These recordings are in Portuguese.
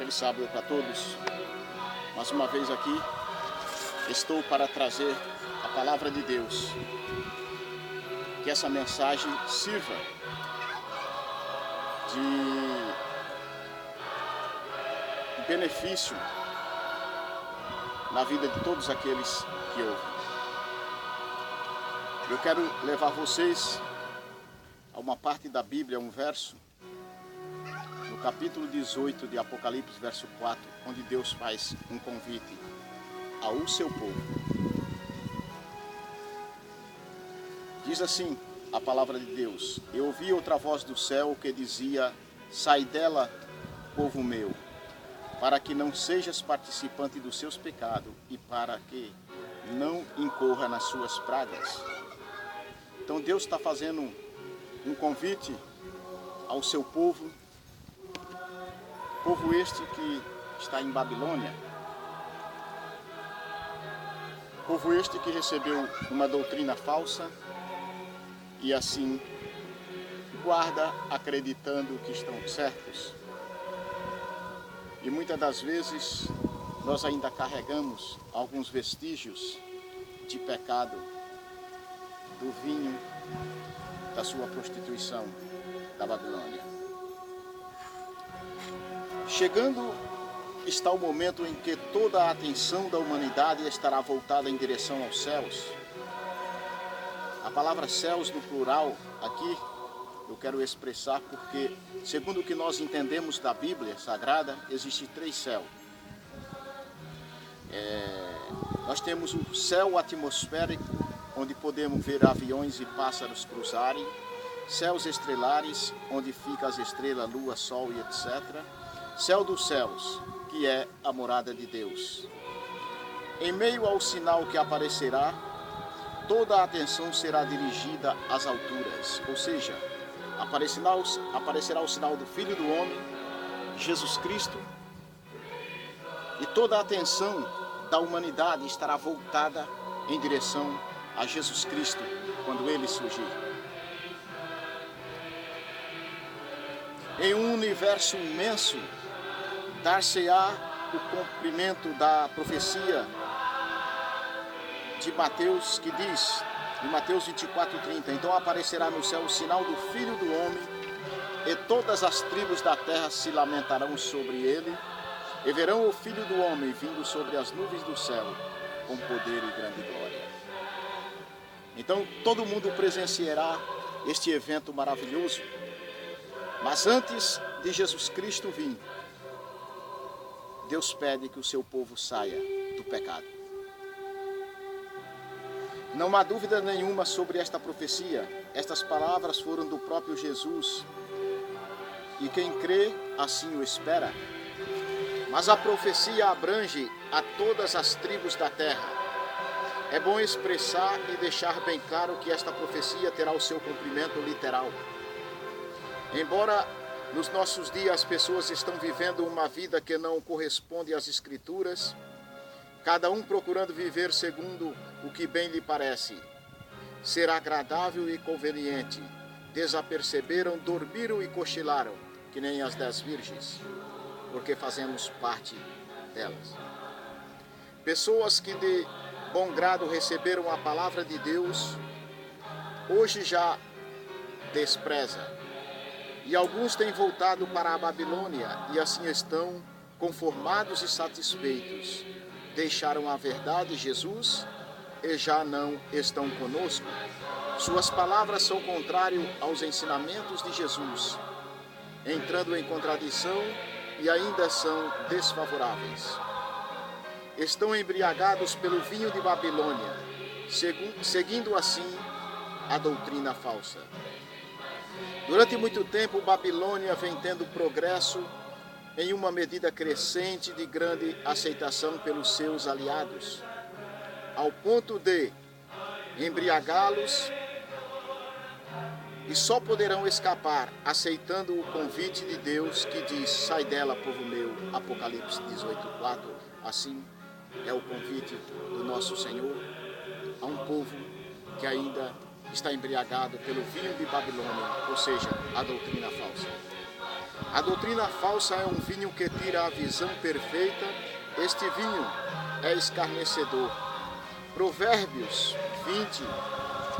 Feliz sábado para todos. Mais uma vez aqui, estou para trazer a palavra de Deus. Que essa mensagem sirva de benefício na vida de todos aqueles que ouvem. Eu quero levar vocês a uma parte da Bíblia, um verso, no capítulo 18 de Apocalipse, verso 4, onde Deus faz um convite ao seu povo. Diz assim a palavra de Deus: Eu ouvi outra voz do céu que dizia: Sai dela, povo meu, para que não sejas participante dos seus pecados e para que não incorra nas suas pragas. Então Deus está fazendo um convite ao seu povo este que está em Babilônia, povo este que recebeu uma doutrina falsa e assim guarda acreditando que estão certos. E muitas das vezes nós ainda carregamos alguns vestígios de pecado, do vinho, da sua prostituição da Babilônia. Chegando está o momento em que toda a atenção da humanidade estará voltada em direção aos céus. A palavra céus no plural aqui eu quero expressar porque, segundo o que nós entendemos da Bíblia Sagrada, existem 3 céus. Nós temos o céu atmosférico, onde podemos ver aviões e pássaros cruzarem, céus estrelares, onde ficam as estrelas, lua, sol e etc. Céu dos céus, que é a morada de Deus. Em meio ao sinal que aparecerá, toda a atenção será dirigida às alturas, ou seja, aparecerá o sinal do Filho do Homem, Jesus Cristo, e toda a atenção da humanidade estará voltada em direção a Jesus Cristo quando ele surgir. Em um universo imenso, dar-se-á o cumprimento da profecia de Mateus, que diz, em Mateus 24:30, então aparecerá no céu o sinal do Filho do Homem, e todas as tribos da terra se lamentarão sobre ele, e verão o Filho do Homem vindo sobre as nuvens do céu, com poder e grande glória. Então todo mundo presenciará este evento maravilhoso, mas antes de Jesus Cristo vir, Deus pede que o seu povo saia do pecado. Não há dúvida nenhuma sobre esta profecia. Estas palavras foram do próprio Jesus. E quem crê, assim o espera. Mas a profecia abrange a todas as tribos da terra. É bom expressar e deixar bem claro que esta profecia terá o seu cumprimento literal. Embora nos nossos dias as pessoas estão vivendo uma vida que não corresponde às Escrituras, cada um procurando viver segundo o que bem lhe parece, ser agradável e conveniente, desaperceberam, dormiram e cochilaram, que nem as 10 virgens, porque fazemos parte delas. Pessoas que de bom grado receberam a palavra de Deus, hoje já despreza. E alguns têm voltado para a Babilônia e assim estão conformados e satisfeitos. Deixaram a verdade, Jesus, e já não estão conosco. Suas palavras são contrárias aos ensinamentos de Jesus, entrando em contradição e ainda são desfavoráveis. Estão embriagados pelo vinho de Babilônia, seguindo assim a doutrina falsa. Durante muito tempo, Babilônia vem tendo progresso em uma medida crescente de grande aceitação pelos seus aliados, ao ponto de embriagá-los, e só poderão escapar aceitando o convite de Deus que diz: Sai dela, povo meu, Apocalipse 18:4. Assim é o convite do nosso Senhor a um povo que ainda está embriagado pelo vinho de Babilônia, ou seja, a doutrina falsa. A doutrina falsa é um vinho que tira a visão perfeita. Este vinho é escarnecedor. Provérbios 20,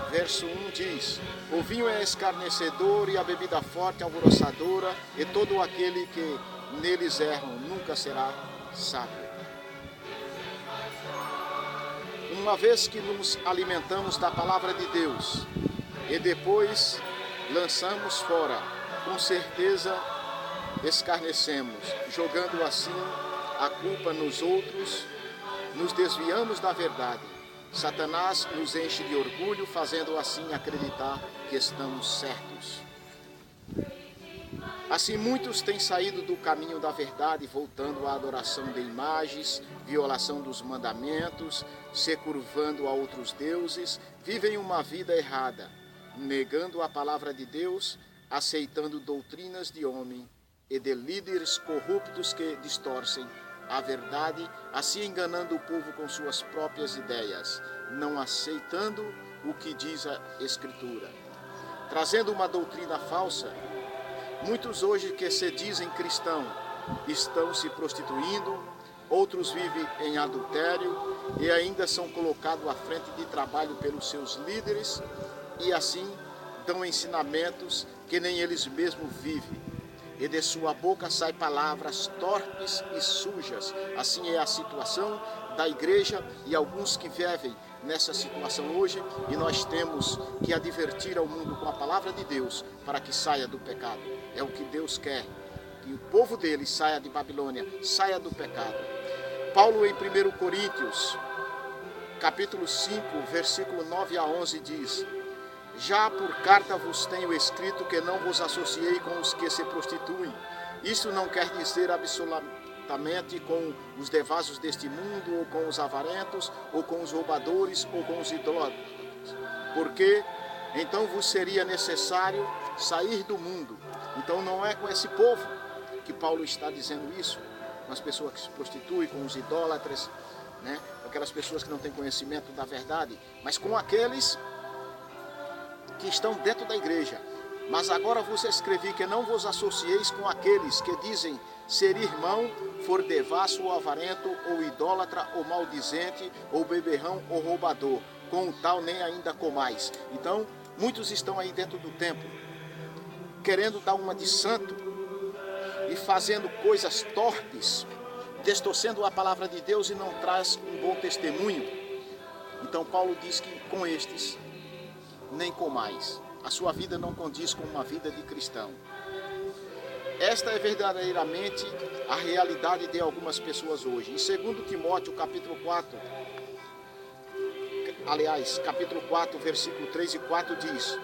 verso 1 diz: o vinho é escarnecedor e a bebida forte alvoroçadora, e todo aquele que neles erram nunca será sábio. Uma vez que nos alimentamos da palavra de Deus e depois lançamos fora, com certeza escarnecemos, jogando assim a culpa nos outros, nos desviamos da verdade. Satanás nos enche de orgulho, fazendo assim acreditar que estamos certos. Assim, muitos têm saído do caminho da verdade, voltando à adoração de imagens, violação dos mandamentos, se curvando a outros deuses, vivem uma vida errada, negando a palavra de Deus, aceitando doutrinas de homem e de líderes corruptos que distorcem a verdade, assim enganando o povo com suas próprias ideias, não aceitando o que diz a Escritura. Trazendo uma doutrina falsa, muitos hoje que se dizem cristãos estão se prostituindo, outros vivem em adultério e ainda são colocados à frente de trabalho pelos seus líderes e assim dão ensinamentos que nem eles mesmos vivem. E de sua boca saem palavras torpes e sujas. Assim é a situação da igreja e alguns que vivem nessa situação hoje, e nós temos que advertir ao mundo com a palavra de Deus para que saia do pecado. É o que Deus quer, que o povo dele saia de Babilônia, saia do pecado. Paulo em 1 Coríntios, capítulo 5, versículo 9 a 11 diz: já por carta vos tenho escrito que não vos associei com os que se prostituem. Isso não quer dizer absolutamente com os devasos deste mundo, ou com os avarentos, ou com os roubadores, ou com os idólatras. Porque então vos seria necessário sair do mundo. Então não é com esse povo que Paulo está dizendo isso, com as pessoas que se prostituem, com os idólatras, né? Aquelas pessoas que não têm conhecimento da verdade, mas com aqueles que estão dentro da igreja. Mas agora vos escrevi que não vos associeis com aqueles que dizem ser irmão, for devasso ou avarento, ou idólatra, ou maldizente, ou beberrão, ou roubador. Com o tal nem ainda comais. Então, muitos estão aí dentro do templo, querendo dar uma de santo e fazendo coisas torpes, distorcendo a palavra de Deus e não traz um bom testemunho. Então Paulo diz que com estes nem comais. A sua vida não condiz com uma vida de cristão. Esta é verdadeiramente a realidade de algumas pessoas hoje. Em 2 Timóteo, capítulo 4, capítulo 4, versículo 3 e 4 diz: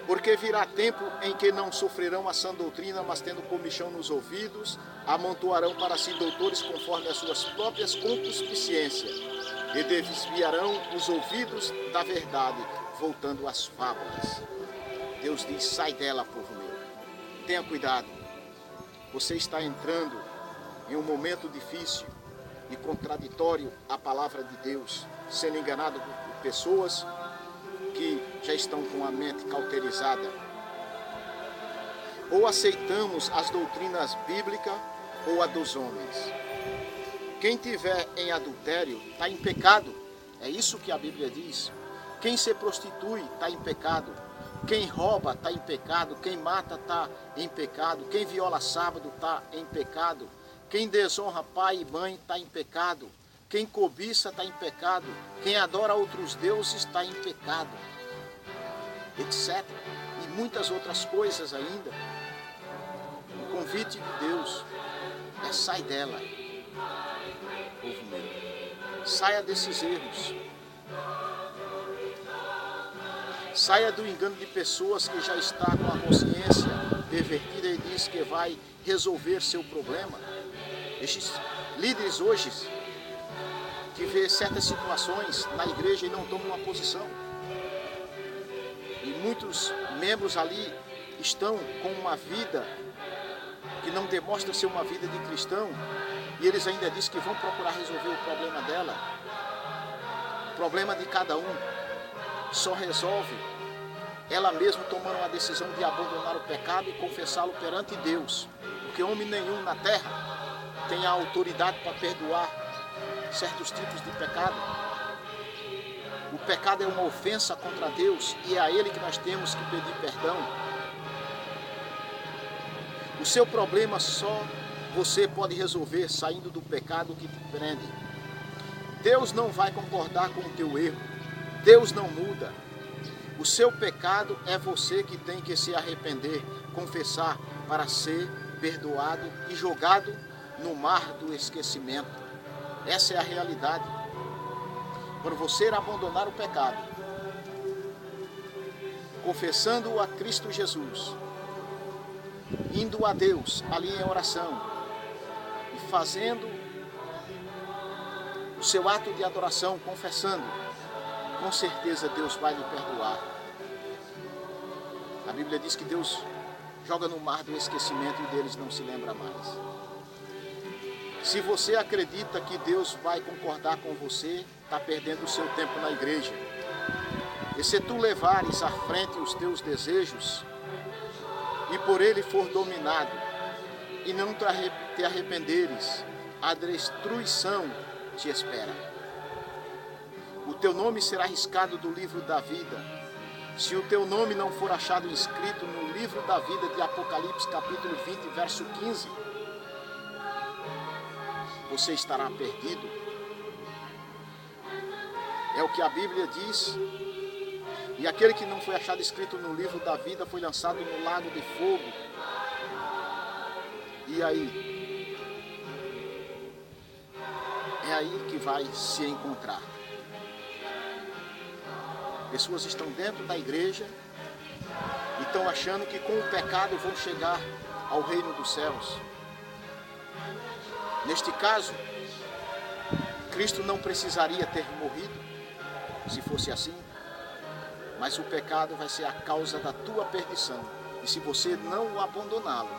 porque virá tempo em que não sofrerão a sã doutrina, mas tendo comichão nos ouvidos, amontoarão para si doutores conforme as suas próprias concupiscências, e desviarão os ouvidos da verdade, voltando às fábulas. Deus diz: sai dela, povo meu. Tenha cuidado. Você está entrando em um momento difícil e contraditório à palavra de Deus, sendo enganado por pessoas que já estão com a mente cauterizada. Ou aceitamos as doutrinas bíblicas ou a dos homens. Quem tiver em adultério está em pecado. É isso que a Bíblia diz. Quem se prostitui está em pecado. Quem rouba está em pecado. Quem mata está em pecado. Quem viola sábado está em pecado. Quem desonra pai e mãe está em pecado. Quem cobiça está em pecado. Quem adora outros deuses está em pecado. Etc. E muitas outras coisas ainda. O convite de Deus é: sai dela, povo meu. Saia desses erros. Saia do engano de pessoas que já está com a consciência pervertida e diz que vai resolver seu problema. Estes líderes hoje que vê certas situações na igreja e não tomam uma posição. E muitos membros ali estão com uma vida que não demonstra ser uma vida de cristão, e eles ainda dizem que vão procurar resolver o problema dela. O problema de cada um só resolve ela mesma tomando uma decisão de abandonar o pecado e confessá-lo perante Deus. porque homem nenhum na terra tem a autoridade para perdoar certos tipos de pecado. O pecado é uma ofensa contra Deus e é a Ele que nós temos que pedir perdão. O seu problema só você pode resolver saindo do pecado que te prende. Deus não vai concordar com o teu erro. Deus não muda. O seu pecado é você que tem que se arrepender, confessar para ser perdoado e jogado no mar do esquecimento. Essa é a realidade. Quando você abandonar o pecado, confessando a Cristo Jesus, indo a Deus ali em oração e fazendo o seu ato de adoração, confessando, com certeza Deus vai lhe perdoar. A Bíblia diz que Deus joga no mar do esquecimento e deles não se lembra mais. Se você acredita que Deus vai concordar com você, está perdendo o seu tempo na igreja. E se tu levares à frente os teus desejos e por ele for dominado e não te arrependeres, a destruição te espera. O teu nome será riscado do livro da vida. Se o teu nome não for achado inscrito no livro da vida de Apocalipse capítulo 20, verso 15, você estará perdido. É o que a Bíblia diz. E aquele que não foi achado escrito no livro da vida foi lançado no lago de fogo. E aí? É aí que vai se encontrar. Pessoas estão dentro da igreja e estão achando que com o pecado vão chegar ao reino dos céus. Neste caso, Cristo não precisaria ter morrido, se fosse assim, mas o pecado vai ser a causa da tua perdição. E se você não o abandoná-lo,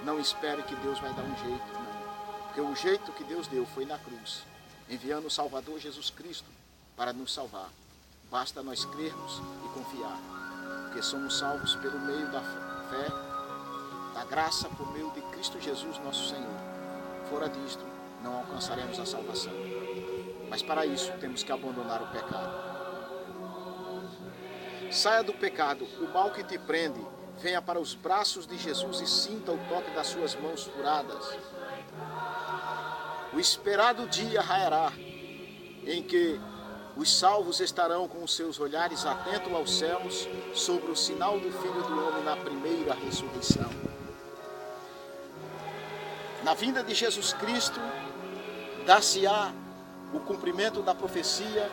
não espere que Deus vai dar um jeito, não. Porque o jeito que Deus deu foi na cruz, enviando o Salvador Jesus Cristo para nos salvar. Basta nós crermos e confiar, porque somos salvos pelo meio da fé, da graça por meio de Cristo Jesus, nosso Senhor. Fora disto, não alcançaremos a salvação. Mas para isso, temos que abandonar o pecado. Saia do pecado, o mal que te prende, venha para os braços de Jesus e sinta o toque das suas mãos furadas. O esperado dia raiará, em que os salvos estarão com os seus olhares atentos aos céus, sobre o sinal do Filho do Homem na primeira ressurreição. Na vinda de Jesus Cristo, dar-se-á o cumprimento da profecia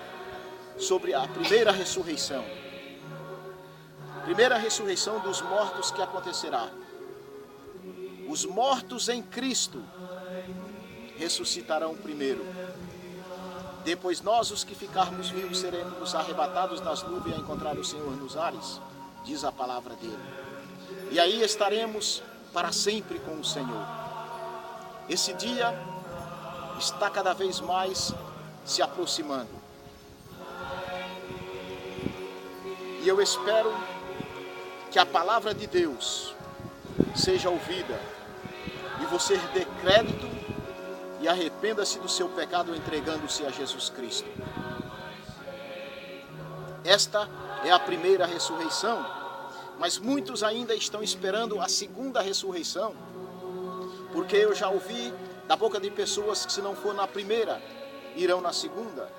sobre a primeira ressurreição. Primeira ressurreição dos mortos que acontecerá. Os mortos em Cristo ressuscitarão primeiro. Depois nós, os que ficarmos vivos, seremos arrebatados nas nuvens a encontrar o Senhor nos ares, diz a palavra dele. E aí estaremos para sempre com o Senhor. Esse dia está cada vez mais se aproximando. E eu espero que a palavra de Deus seja ouvida e você dê crédito e arrependa-se do seu pecado entregando-se a Jesus Cristo. Esta é a primeira ressurreição, mas muitos ainda estão esperando a segunda ressurreição, porque eu já ouvi da boca de pessoas que se não for na primeira, irão na segunda.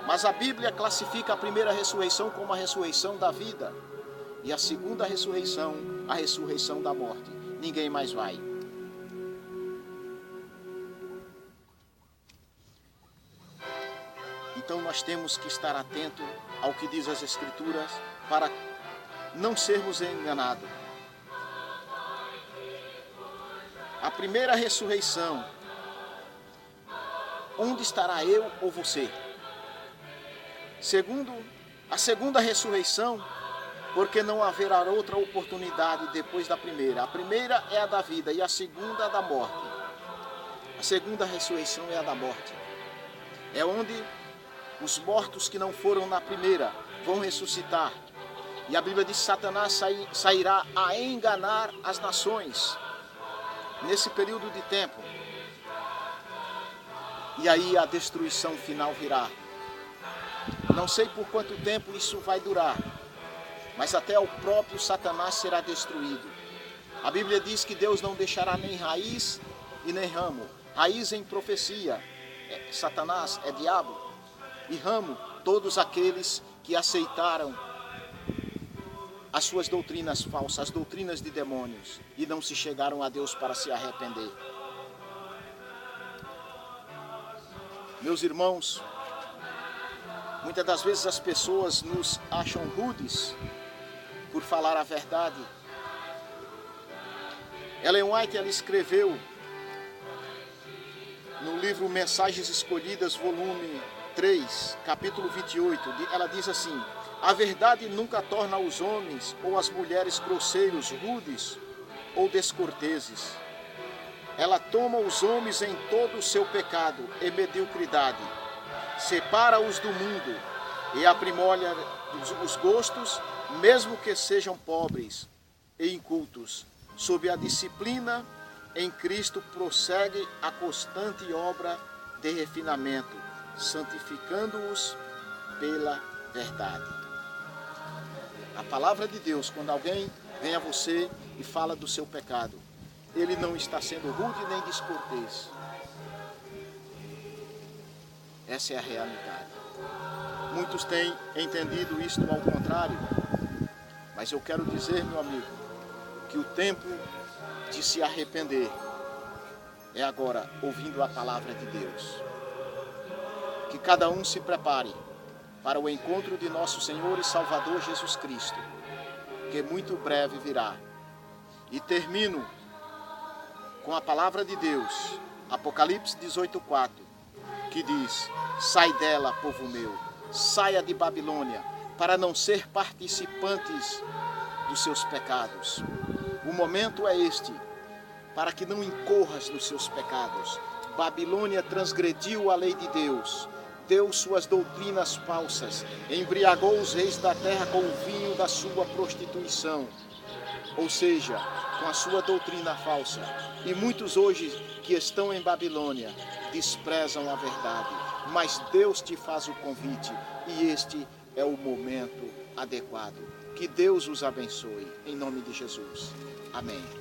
Mas a Bíblia classifica a primeira ressurreição como a ressurreição da vida e a segunda ressurreição, a ressurreição da morte. Ninguém mais vai. Então nós temos que estar atento ao que diz as Escrituras para não sermos enganados. A primeira ressurreição, onde estará eu ou você? Segundo, a segunda ressurreição, porque não haverá outra oportunidade depois da primeira. A primeira é a da vida e a segunda é a da morte. A segunda ressurreição é a da morte. É onde os mortos que não foram na primeira vão ressuscitar. E a Bíblia diz que Satanás sairá a enganar as nações nesse período de tempo. E aí a destruição final virá. Não sei por quanto tempo isso vai durar, mas até o próprio Satanás será destruído. A Bíblia diz que Deus não deixará nem raiz e nem ramo. Raiz em profecia, Satanás é diabo, e ramo, todos aqueles que aceitaram as suas doutrinas falsas, as doutrinas de demônios, e não se chegaram a Deus para se arrepender. Meus irmãos, muitas das vezes as pessoas nos acham rudes por falar a verdade. Ellen White, ela escreveu no livro Mensagens Escolhidas, volume 3, capítulo 28, ela diz assim: a verdade nunca torna os homens ou as mulheres grosseiros, rudes ou descorteses. Ela toma os homens em todo o seu pecado e mediocridade, separa-os do mundo e aprimora os gostos, mesmo que sejam pobres e incultos. Sob a disciplina em Cristo prossegue a constante obra de refinamento, santificando-os pela verdade. A palavra de Deus, quando alguém vem a você e fala do seu pecado, ele não está sendo rude nem descortês. Essa é a realidade. Muitos têm entendido isto ao contrário, mas eu quero dizer, meu amigo, que o tempo de se arrepender é agora, ouvindo a palavra de Deus. Que cada um se prepare para o encontro de nosso Senhor e Salvador Jesus Cristo, que muito breve virá. E termino com a palavra de Deus, Apocalipse 18:4, que diz: sai dela, povo meu, saia de Babilônia, para não ser participantes dos seus pecados. O momento é este, para que não incorras nos seus pecados. Babilônia transgrediu a lei de Deus, deu suas doutrinas falsas, embriagou os reis da terra com o vinho da sua prostituição, ou seja, com a sua doutrina falsa. E muitos hoje que estão em Babilônia desprezam a verdade, mas Deus te faz o convite e este é o momento adequado. Que Deus os abençoe, em nome de Jesus. Amém.